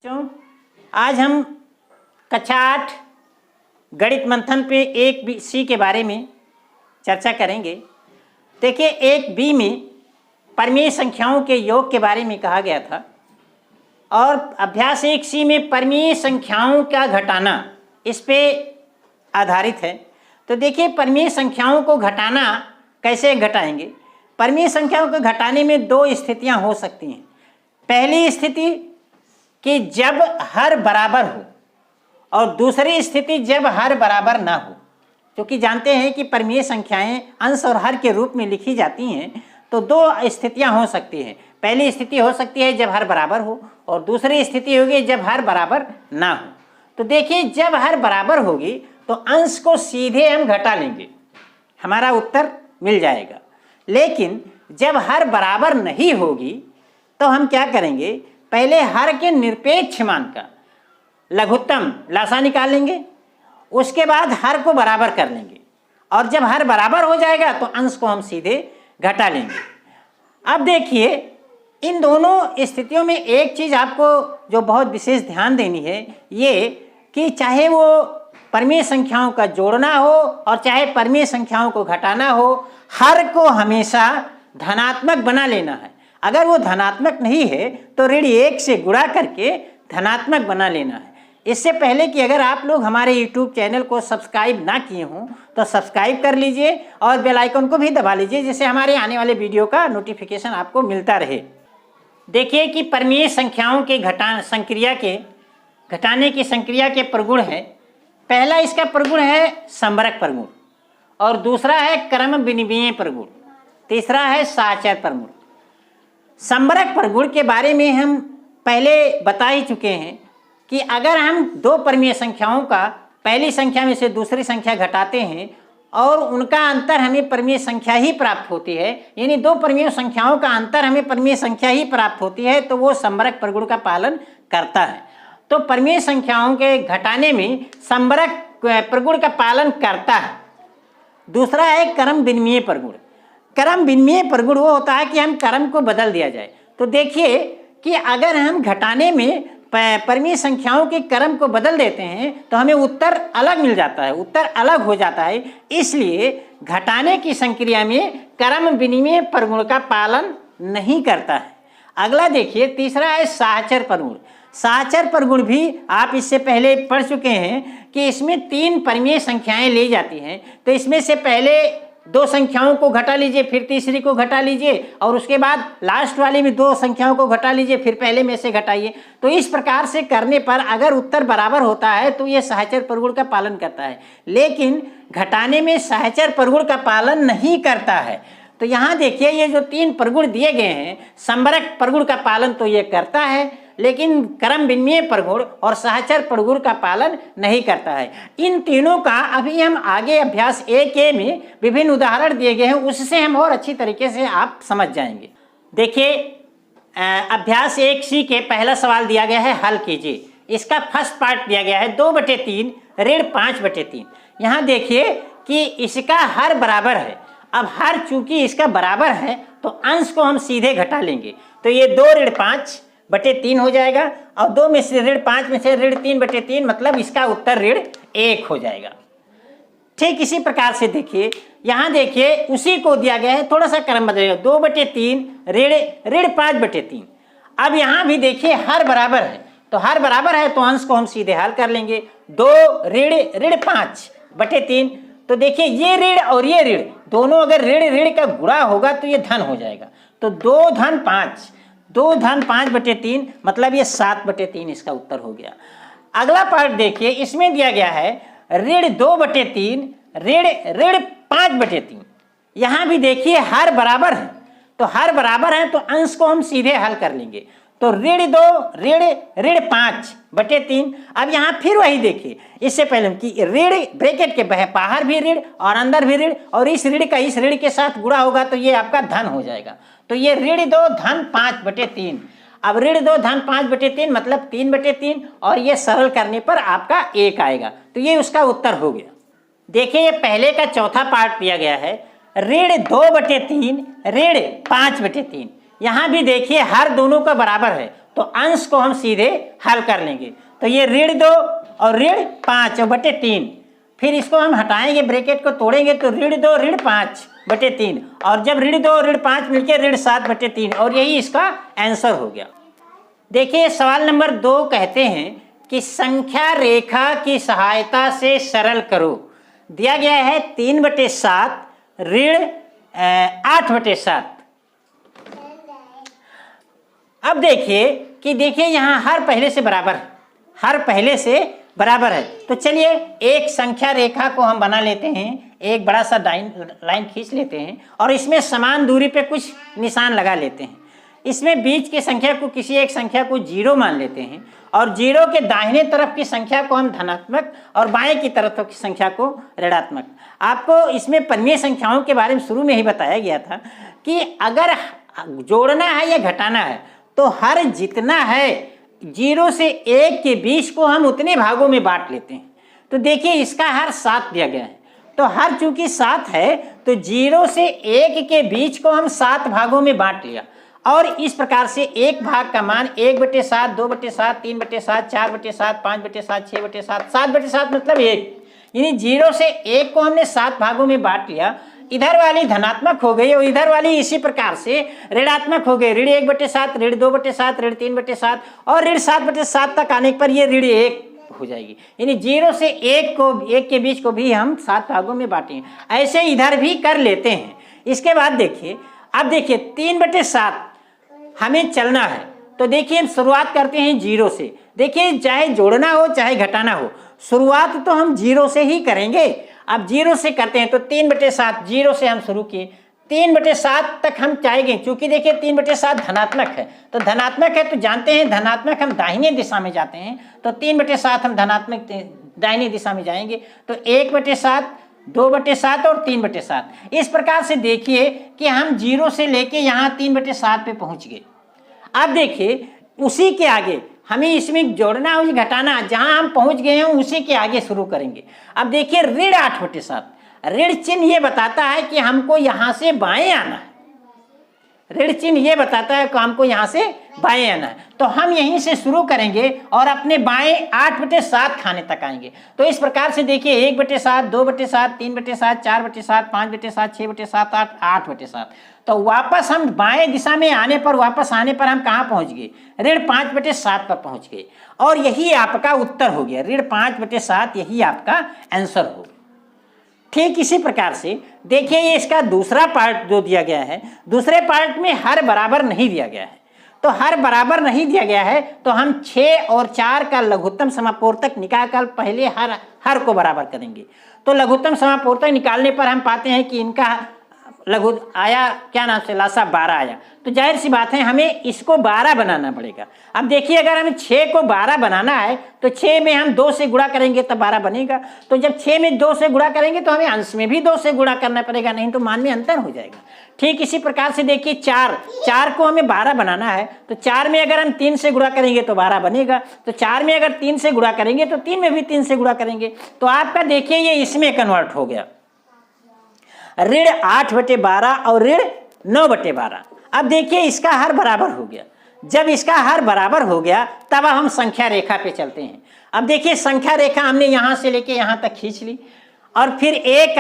बच्चों, आज हम कक्षा 8 गणित मंथन पे 1C के बारे में चर्चा करेंगे। देखिए 1B में परिमेय संख्याओं के योग के बारे में कहा गया था और अभ्यास 1C में परिमेय संख्याओं का घटाना इस पे आधारित है। तो देखिए परिमेय संख्याओं को घटाना कैसे घटाएंगे। परिमेय संख्याओं को घटाने में दो स्थितियां हो सकती हैं। पहली स्थिति कि जब हर बराबर हो और दूसरी स्थिति जब हर बराबर ना हो, क्योंकि जानते हैं कि परिमेय संख्याएं अंश और हर के रूप में लिखी जाती हैं। तो दो स्थितियां हो सकती हैं। पहली स्थिति हो सकती है जब हर बराबर हो और दूसरी स्थिति होगी जब हर बराबर ना हो। तो देखिए जब हर बराबर होगी तो अंश को सीधे हम घटा लेंगे, हमारा उत्तर मिल जाएगा। लेकिन जब हर बराबर नहीं होगी तो हम क्या करेंगे, पहले हर के निरपेक्ष मान का लघुत्तम लासा निकालेंगे, उसके बाद हर को बराबर कर लेंगे और जब हर बराबर हो जाएगा तो अंश को हम सीधे घटा लेंगे। अब देखिए इन दोनों स्थितियों में एक चीज आपको जो बहुत विशेष ध्यान देनी है, ये कि चाहे वो परिमेय संख्याओं का जोड़ना हो और चाहे परिमेय संख्याओं को घटाना हो, हर को हमेशा धनात्मक बना लेना है। अगर वो धनात्मक नहीं है तो ऋण 1 से गुणा करके धनात्मक बना लेना है। इससे पहले कि अगर आप लोग हमारे YouTube चैनल को सब्सक्राइब ना किए हों तो सब्सक्राइब कर लीजिए और बेल आइकन को भी दबा लीजिए, जिससे हमारे आने वाले वीडियो का नोटिफिकेशन आपको मिलता रहे। देखिए कि परिमेय संख्याओं के घटाने की संक्रिया के प्रगुण है। पहला इसका प्रगुण है समरक प्रगुण और दूसरा है क्रम विनिमेय प्रगुण, तीसरा है साहचर्य प्रगुण। समरक प्रगुण के बारे में हम पहले बता ही चुके हैं कि अगर हम दो परिमेय संख्याओं का पहली संख्या में से दूसरी संख्या घटाते हैं और उनका अंतर हमें परिमेय संख्या ही प्राप्त होती है, यानी दो परिमेय संख्याओं का अंतर हमें परिमेय संख्या ही प्राप्त होती है, तो वो समरक प्रगुण का पालन करता है। तो परिमेय संख्याओं के घटाने में समरक प्रगुण का पालन करता है। दूसरा है क्रम विनिमेय प्रगुण। क्रम विनिमेय प्रगुण वो होता है कि हम क्रम को बदल दिया जाए। तो देखिए कि अगर हम घटाने में परिमेय संख्याओं के क्रम को बदल देते हैं तो हमें उत्तर अलग मिल जाता है, उत्तर अलग हो जाता है। इसलिए घटाने की संक्रिया में क्रम विनिमेय प्रगुण का पालन नहीं करता है। अगला देखिए तीसरा है साहचर्य प्रगुण। साहचर्य प्रगुण भी आप इससे पहले पढ़ चुके हैं कि इसमें 3 परिमेय संख्याएं ली जाती हैं। तो इसमें से पहले 2 संख्याओं को घटा लीजिए, फिर तीसरी को घटा लीजिए और उसके बाद लास्ट वाली में 2 संख्याओं को घटा लीजिए, फिर पहले में से घटाइए। तो इस प्रकार से करने पर अगर उत्तर बराबर होता है तो ये साहचर्य प्रगुण का पालन करता है। लेकिन घटाने में साहचर्य प्रगुण का पालन नहीं करता है। तो यहाँ देखिए ये जो 3 प्रगुण दिए गए हैं, समरक प्रगुण का पालन तो ये करता है, लेकिन क्रम विनिमेय प्रगुण और साहचर्य प्रगुण का पालन नहीं करता है। इन तीनों का अभी हम आगे अभ्यास 1A में विभिन्न उदाहरण दिए गए हैं, उससे हम और अच्छी तरीके से आप समझ जाएंगे। देखिए अभ्यास 1C के पहला सवाल दिया गया है, हल कीजिए। इसका फर्स्ट पार्ट दिया गया है 2/3 ऋण 5/3। यहाँ देखिए कि इसका हर बराबर है। अब हर चूंकि इसका बराबर है तो अंश को हम सीधे घटा लेंगे, तो ये 2 ऋण 5/3 हो जाएगा और 2 में से ऋण 5 में से ऋण 3/3, मतलब इसका उत्तर ऋण 1 हो जाएगा। ठीक इसी प्रकार से देखिए यहाँ देखिए उसी को दिया गया है, थोड़ा सा क्रम बदलेगा, 2/3 ऋण 5/3। अब यहाँ भी देखिए हर बराबर है, तो हर बराबर है तो अंश को हम सीधे हल कर लेंगे। 2 ऋण 5/3। तो देखिए ये ऋण और ये ऋण दोनों अगर ऋण का गुणा होगा तो ये धन हो जाएगा। तो 2 धन 5/3 मतलब ये 7/3 इसका उत्तर हो गया। अगला पार्ट देखिए इसमें दिया गया है ऋण 2/3 ऋण 5/3। यहाँ भी देखिए हर बराबर है, तो हर बराबर है तो अंश को हम सीधे हल कर लेंगे। तो ऋण 2 ऋण 5/3। अब यहाँ फिर वही देखिए, इससे पहले कि ऋण ब्रैकेट के बाहर भी ऋण और अंदर भी ऋण और इस ऋण का इस ऋण के साथ गुणा होगा तो ये आपका धन हो जाएगा। तो ये ऋण 2 धन 5/3। अब ऋण 2 धन 5/3 मतलब 3/3 और ये सरल करने पर आपका 1 आएगा। तो ये उसका उत्तर हो गया। देखिए ये पहले का चौथा पार्ट दिया गया है ऋण 2/3 ऋण 5/3। यहाँ भी देखिए हर दोनों का बराबर है, तो अंश को हम सीधे हल कर लेंगे। तो ये ऋण 2 और ऋण 5 और बटे 3, फिर इसको हम हटाएंगे, ब्रैकेट को तोड़ेंगे तो ऋण 2 ऋण 5 बटे 3, और जब ऋण 2 ऋण 5 मिलके ऋण 7 बटे 3, और यही इसका आंसर हो गया। देखिए सवाल नंबर 2 कहते हैं कि संख्या रेखा की सहायता से सरल करो। दिया गया है 3/7 ऋण 8/7। अब देखिए कि देखिए हर पहले से बराबर है, हर पहले से बराबर है। तो चलिए एक संख्या रेखा को हम बना लेते हैं, एक बड़ा सा लाइन खींच लेते हैं और इसमें समान दूरी पे कुछ निशान लगा लेते हैं। इसमें बीच की संख्या को किसी एक संख्या को 0 मान लेते हैं और 0 के दाहिने तरफ की संख्या को हम धनात्मक और बाएं की तरफ की संख्या को ऋणात्मक। आपको इसमें परिमेय संख्याओं के बारे में शुरू में ही बताया गया था कि अगर जोड़ना है या घटाना है तो हर जितना है 0 से 1 के बीच को हम उतने भागों में बांट लेते हैं। तो देखिए इसका हर 7 दिया गया है, तो हर चूंकि 7 है तो 0 से 1 के बीच को हम 7 भागों में बांट लिया, और इस प्रकार से एक भाग का मान 1/7, 2/7, 3/7, 4/7, 5/7, 6/7, 7/7 मतलब 1, यानी 0 से 1 को हमने 7 भागों में बांट लिया। इधर वाली धनात्मक हो गई और इधर वाली इसी प्रकार से ऋणात्मक हो गई। ऋण 1/7, ऋण 2/7, ऋण 3/7 और ऋण 7/7 तक आने पर ये ऋण 1 हो जाएगी, यानी 0 से 1 के बीच को भी हम 7 भागों में बांटे। ऐसे इधर भी कर लेते हैं। इसके बाद देखिए, अब देखिए 3/7 हमें चलना है, तो देखिए हम शुरुआत करते हैं 0 से। देखिए चाहे जोड़ना हो चाहे घटाना हो, शुरुआत तो हम 0 से ही करेंगे। अब 0 से करते हैं तो 3/7 0 से हम शुरू किए, 3/7 तक हम चाहेंगे, क्योंकि देखिए 3/7 धनात्मक है, तो धनात्मक है तो जानते हैं धनात्मक हम दाहिने दिशा में जाते हैं, तो 3/7 हम धनात्मक दाहिने दिशा में जाएंगे, तो 1/7, 2/7 और 3/7। इस प्रकार से देखिए कि हम 0 से लेके यहाँ 3/7 पे पहुँच गए। अब देखिए उसी के आगे हमें इसमें जोड़ना हो घटाना, जहां हम पहुंच गए हैं उसी के आगे शुरू करेंगे। अब देखिए ऋण 8/7, ऋण चिन्ह ये बताता है कि हमको यहां से बाएं आना है। ऋण चिन्ह ये बताता है कि हमको यहां से बाएं आना है, तो हम यहीं से शुरू करेंगे और अपने बाएं 8/7 खाने तक आएंगे। तो इस प्रकार से देखिए 1/7, 2/7, 3/7, 4/7, 5/7, 6/7, 8, 8/7। तो वापस हम बाएं दिशा में वापस आने पर हम कहाँ पहुंच गए? ऋण 5/7 पर पहुंच गए, और यही आपका उत्तर हो गया। ऋण 5/7 यही आपका आंसर हो गया। ठीक इसी प्रकार से देखिए ये इसका दूसरा पार्ट जो दिया गया है, दूसरे पार्ट में हर बराबर नहीं दिया गया है। तो हर बराबर नहीं दिया गया है तो हम 6 और 4 का लघुत्तम समापूर्तक निकालकर पहले हर को बराबर करेंगे। तो लघुत्तम समापूर्तक निकालने पर हम पाते हैं कि इनका लघु आया क्या नाम से लासा 12 आया, तो जाहिर सी बात है हमें इसको 12 बनाना पड़ेगा। अब देखिए अगर हमें 6 को 12 बनाना है तो 6 में हम 2 से गुणा करेंगे तब 12 बनेगा। तो जब 6 में 2 से गुणा करेंगे तो हमें अंश में भी 2 से गुणा करना पड़ेगा, नहीं तो मान में अंतर हो जाएगा। ठीक इसी प्रकार से देखिए 4 को हमें 12 बनाना है, तो 4 में अगर हम 3 से गुणा करेंगे तो 12 बनेगा। तो 4 में अगर 3 से गुणा करेंगे तो 3 में भी 3 से गुणा करेंगे। तो आपका देखिए ये इसमें कन्वर्ट हो गया, ऋण 8/12 और ऋण 9/12। अब देखिए इसका हर बराबर हो गया। जब इसका हर बराबर हो गया तब हम संख्या रेखा पे चलते हैं। अब देखिए संख्या रेखा हमने यहाँ से लेके यहाँ तक खींच ली, और फिर एक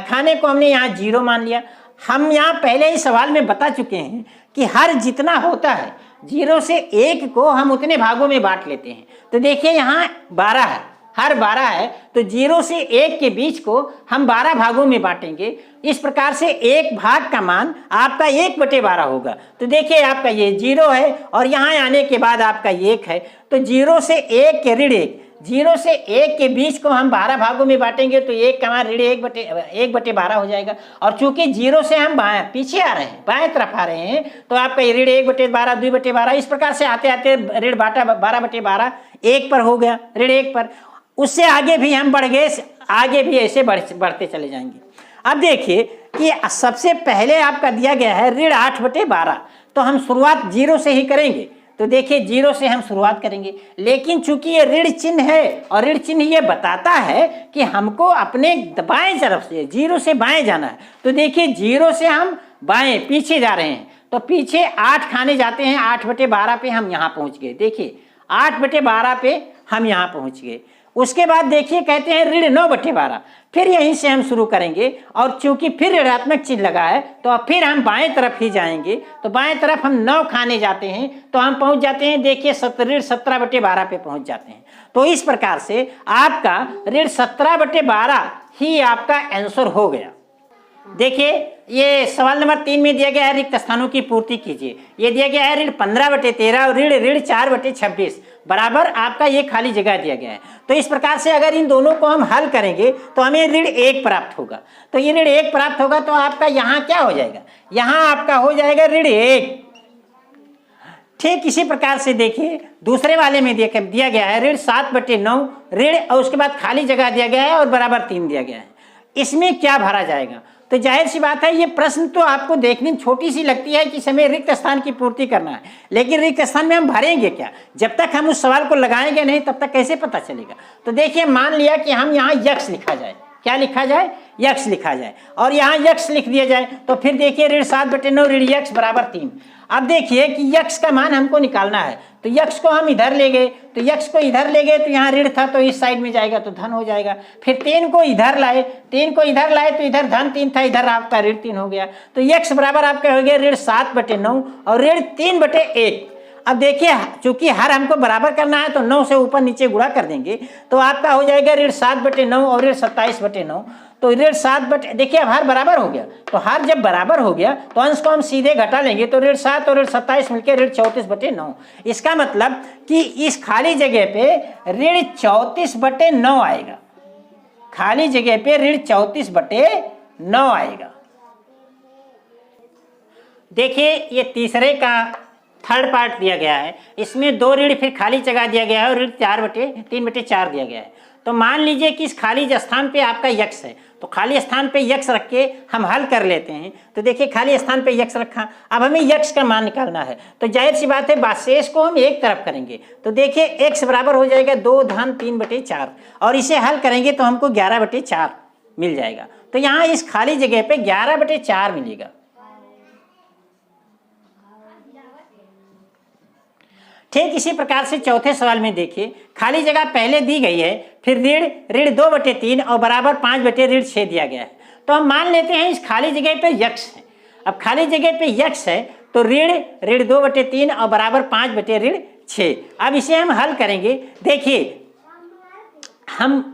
खाने को हमने यहाँ 0 मान लिया। हम यहाँ पहले ही सवाल में बता चुके हैं कि हर जितना होता है 0 से 1 को हम उतने भागों में बांट लेते हैं। तो देखिए यहाँ 12 है, हर 12 है, तो 0 से 1 के बीच को हम 12 भागों में बांटेंगे। इस प्रकार से एक भाग का मान आपका 1/12 होगा। तो देखिए आपका ये 0 है और यहाँ आने के बाद आपका 1 है, तो 0 से 1 के ऋण 1, 0 से 1 के बीच को हम 12 भागों में बांटेंगे तो 1 का मान ऋण 1/12 हो जाएगा। और चूंकि 0 से हम पीछे आ रहे हैं, बाएं तरफ आ रहे हैं, तो आपका ऋण 1/12, 2/12, इस प्रकार से आते आते ऋण 12/12 1 पर हो गया, ऋण 1 पर। उससे आगे भी हम बढ़ गए, आगे भी ऐसे बढ़ते चले जाएंगे। अब देखिए कि सबसे पहले आपका दिया गया है ऋण 8/12, तो हम शुरुआत 0 से ही करेंगे। तो देखिए 0 से हम शुरुआत करेंगे, लेकिन चूंकि ये ऋण चिन्ह है और ऋण चिन्ह ये बताता है कि हमको अपने बाएं तरफ से 0 से बाएं जाना है। तो देखिए 0 से हम बाएं पीछे जा रहे हैं, तो पीछे 8 खाने जाते हैं, 8/12 पे हम यहाँ पहुँच गए। देखिए 8/12 पे हम यहाँ पहुँच गए। उसके बाद देखिए कहते हैं ऋण 9/12, फिर यहीं से हम शुरू करेंगे और चूंकि फिर ऋणात्मक चिन्ह लगा है तो अब फिर हम बाएं तरफ ही जाएंगे। तो बाएं तरफ हम 9 खाने जाते हैं तो हम पहुंच जाते हैं, देखिए ऋण 17/12 पे पहुंच जाते हैं। तो इस प्रकार से आपका ऋण 17/12 ही आपका आंसर हो गया। देखिए ये सवाल नंबर 3 में दिया गया है रिक्त स्थानों की पूर्ति कीजिए। ये दिया गया है ऋण 15/13 और ऋण 4/26 बराबर आपका ये खाली जगह दिया गया है। तो इस प्रकार से अगर इन दोनों को हम हल करेंगे तो हमें ऋण 1 प्राप्त होगा। तो ये ऋण 1 प्राप्त होगा तो आपका यहाँ क्या हो जाएगा, यहाँ आपका हो जाएगा ऋण 1। ठीक इसी प्रकार से देखिए दूसरे वाले में दिया गया है ऋण 7/9 ऋण और उसके बाद खाली जगह दिया गया है और बराबर 3 दिया गया है। इसमें क्या भरा जाएगा, तो जाहिर सी बात है ये प्रश्न तो आपको देखने में छोटी सी लगती है कि हमें रिक्त स्थान की पूर्ति करना है, लेकिन रिक्त स्थान में हम भरेंगे क्या, जब तक हम उस सवाल को लगाएंगे नहीं तब तक कैसे पता चलेगा। तो देखिए मान लिया कि हम यहाँ यक्ष लिखा जाए, क्या लिखा जाए, यक्ष लिखा जाए और यहाँ यक्ष लिख दिया जाए। तो फिर देखिए ऋण 7/9 ऋण यक्ष बराबर 3। अब देखिए कि यक्ष का मान हमको निकालना है, तो यक्ष को हम इधर ले गए, तो यक्ष को इधर ले गए तो यहाँ ऋण था तो इस साइड में जाएगा तो धन हो जाएगा। फिर 3 को इधर लाए, 3 को इधर लाए तो इधर धन 3 था, इधर आपका ऋण 3 हो गया। तो यक्ष बराबर आपका हो गया ऋण 7/9 और ऋण 3/1। अब देखिए चूंकि हर हमको बराबर करना है तो 9 से ऊपर नीचे गुणा कर देंगे तो आपका हो जाएगा ऋण 7/9 और ऋण 27/9। तो ऋण 7 देखिए अब हर बराबर हो गया, तो हर जब बराबर हो गया तो अंश को हम सीधे घटा लेंगे तो ऋण 7 और ऋण 27 मिलकर ऋण 34/9। इसका मतलब कि इस खाली जगह पे ऋण 34/9 आएगा, खाली जगह पे ऋण 34/9 आएगा। देखिए ये तीसरे का थर्ड पार्ट दिया गया है, इसमें 2 ऋण फिर खाली जगह दिया गया है और ऋण 3/4 दिया गया है। तो मान लीजिए कि इस खाली स्थान पे आपका यक्ष है, तो खाली स्थान पे यक्ष रख के हम हल कर लेते हैं। तो देखिए खाली स्थान पे यक्ष रखा, अब हमें यक्ष का मान निकालना है, तो जाहिर सी बात है शेष को हम एक तरफ करेंगे। तो देखिए x बराबर हो जाएगा 2 धन 3/4 और इसे हल करेंगे तो हमको 11/4 मिल जाएगा। तो यहाँ इस खाली जगह पे 11/4 मिलेगा। ठीक इसी प्रकार से चौथे सवाल में देखिए खाली जगह पहले दी गई है, फिर ऋण 2/3 और बराबर 5/6 दिया गया है। तो हम मान लेते हैं इस खाली जगह पे यक्ष है। अब खाली जगह पे यक्ष है तो ऋण 2/3 और बराबर 5/6। अब इसे हम हल करेंगे। देखिए हम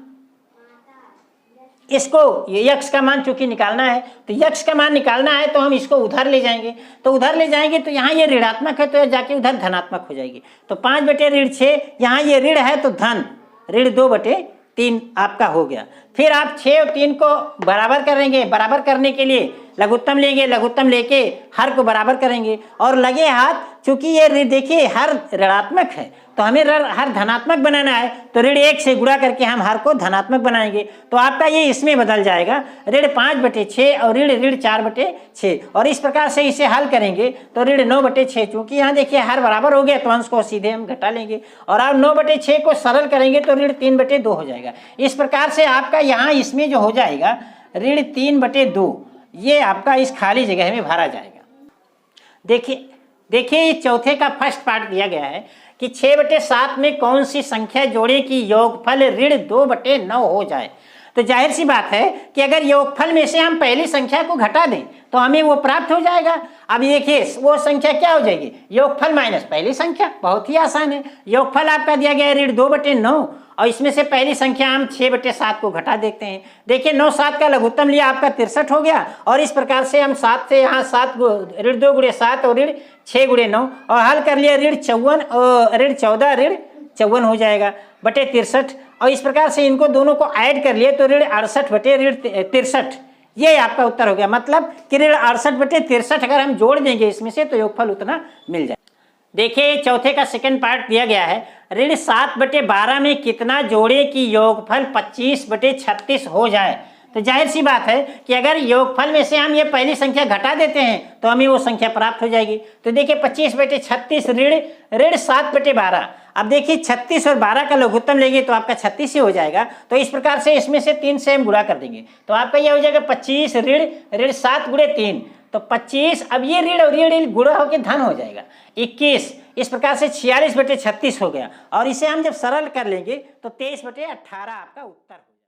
इसको यक्ष का मान चूंकि निकालना है तो यक्ष का मान निकालना है तो हम इसको उधर ले जाएंगे, तो उधर ले जाएंगे तो यहाँ ये ऋणात्मक है तो जाके उधर धनात्मक हो जाएगी। तो 5/6 यहाँ ये ऋण है तो धन ऋण 2/3 आपका हो गया। फिर आप 6 और 3 को बराबर करेंगे, बराबर करने के लिए लघुत्तम लेंगे, लघुत्तम लेके हर को बराबर करेंगे और लगे हाथ चूंकि ये देखिए हर ऋणात्मक है तो हमें हर धनात्मक बनाना है, तो ऋण 1 से गुणा करके हम हर को धनात्मक बनाएंगे। तो आपका ये इसमें बदल जाएगा ऋण 5/6 और ऋण 4/6 और इस प्रकार से इसे हल करेंगे तो ऋण 9/6। चूंकि यहाँ देखिए हर बराबर हो गया तो अंश को सीधे हम घटा लेंगे और आप 9/6 को सरल करेंगे तो ऋण 3/2 हो जाएगा। इस प्रकार से आपका यहाँ इसमें जो हो जाएगा ऋण 3/2 ये आपका इस खाली जगह में भरा जाएगा। देखिए इस चौथे का फर्स्ट पार्ट दिया गया है कि 6/7 में कौन सी संख्या जोड़े कि योगफल ऋण 2/9 हो जाए। तो जाहिर सी बात है कि अगर योगफल में से हम पहली संख्या को घटा दें तो हमें वो प्राप्त हो जाएगा। अब देखिए वो संख्या क्या हो जाएगी, योगफल माइनस पहली संख्या, बहुत ही आसान है। योगफल आपका दिया गया है ऋण 2/9 और इसमें से पहली संख्या हम 6/7 को घटा देते हैं। देखिए 9 7 का लघुत्तम लिया आपका 63 हो गया और इस प्रकार से हम 7 से यहाँ 7 ऋण 2 × 7 और ऋण 6 × 9 और हल कर लिया ऋण 54 और ऋण 14 ऋण 54 हो जाएगा बटे 63 और इस प्रकार से इनको दोनों को ऐड कर लिए तो ऋण 68 बटे ऋण 63 ये आपका उत्तर हो गया। मतलब कि ऋण 68/63 अगर हम जोड़ देंगे इसमें से तो योगफल उतना मिल जाए। देखिए चौथे का सेकंड पार्ट दिया गया है ऋण 7/12 में कितना जोड़े कि योगफल 25/36 हो जाए। तो जाहिर सी बात है कि अगर योगफल में से हम ये पहली संख्या घटा देते हैं तो हमें वो संख्या प्राप्त हो जाएगी। तो देखिए 25/36 ऋण 7/12। अब देखिए 36 और 12 का लघुत्तम लेंगे तो आपका 36 ही हो जाएगा। तो इस प्रकार से इसमें से 3 से हम गुणा कर देंगे तो आपका यह हो जाएगा 25 ऋण 7 × 3 तो 25, अब ये ऋण और ऋण गुणा होकर धन हो जाएगा 21। इस प्रकार से 46/36 हो गया। और इसे हम जब सरल कर लेंगे तो 23/18 आपका उत्तर हो जाएगा।